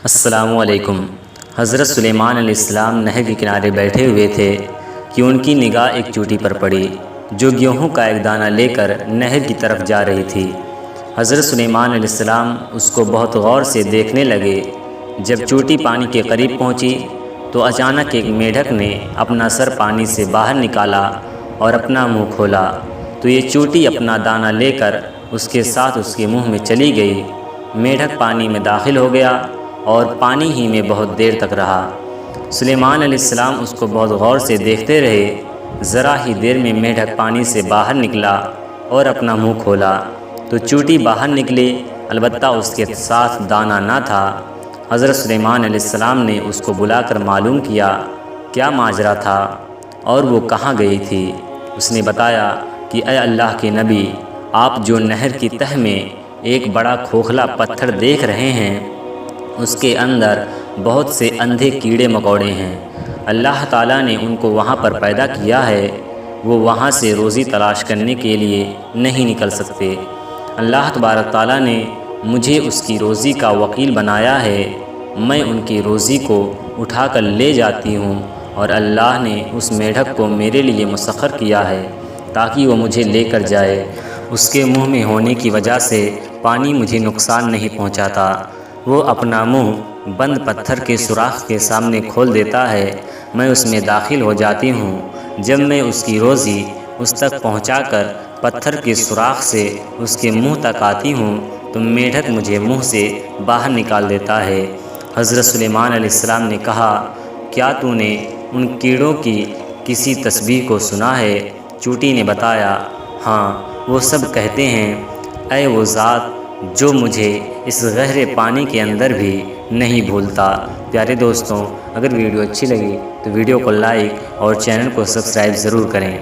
السلام علیکم۔ حضرت سلیمان علیہ السلام نہر کے کنارے بیٹھے ہوئے تھے کہ ان کی نگاہ ایک چوٹی پر پڑی جو گیہوں کا ایک دانہ لے کر نہر کی طرف جا رہی تھی۔ حضرت سلیمان علیہ السلام اس کو بہت غور سے دیکھنے لگے۔ جب چوٹی پانی کے قریب پہنچی تو اچانک ایک میڈک نے اپنا سر پانی سے باہر نکالا اور اپنا منہ کھولا تو یہ چوٹی اپنا دانہ لے کر اس کے ساتھ اس کے منہ میں چلی گئی۔ میڈک پانی میں داخل ہو گیا اور پانی ہی میں بہت دیر تک رہا۔ سلیمان علیہ السلام اس کو بہت غور سے دیکھتے رہے۔ ذرا ہی دیر میں میڈک پانی سے باہر نکلا اور اپنا منہ کھولا تو چوٹی باہر نکلی، البتہ اس کے ساتھ دانہ نہ تھا۔ حضرت سلیمان علیہ السلام نے اس کو بلا کر معلوم کیا کیا ماجرا تھا اور وہ کہاں گئی تھی۔ اس نے بتایا کہ اے اللہ کے نبی، آپ جو نہر کی تہ میں ایک بڑا کھوکھلا پتھر دیکھ رہے ہیں اس کے اندر بہت سے اندھے کیڑے مکوڑے ہیں۔ اللہ تعالیٰ نے ان کو وہاں پر پیدا کیا ہے، وہ وہاں سے روزی تلاش کرنے کے لیے نہیں نکل سکتے۔ اللہ تبارک تعالیٰ نے مجھے اس کی روزی کا وکیل بنایا ہے، میں ان کی روزی کو اٹھا کر لے جاتی ہوں اور اللہ نے اس میڈک کو میرے لیے مسخر کیا ہے تاکہ وہ مجھے لے کر جائے۔ اس کے منہ میں ہونے کی وجہ سے پانی مجھے نقصان نہیں پہنچاتا، وہ اپنا منہ بند پتھر کے سوراخ کے سامنے کھول دیتا ہے، میں اس میں داخل ہو جاتی ہوں۔ جب میں اس کی روزی اس تک پہنچا کر پتھر کے سوراخ سے اس کے منہ تک آتی ہوں تو میڈک مجھے منہ سے باہر نکال دیتا ہے۔ حضرت سلیمان علیہ السلام نے کہا، کیا تو نے ان کیڑوں کی کسی تسبیح کو سنا ہے؟ چوٹی نے بتایا، ہاں، وہ سب کہتے ہیں، اے وہ ذات جو مجھے اس گہرے پانی کے اندر بھی نہیں بھولتا۔ پیارے دوستوں، اگر ویڈیو اچھی لگی تو ویڈیو کو لائک اور چینل کو سبسکرائب ضرور کریں۔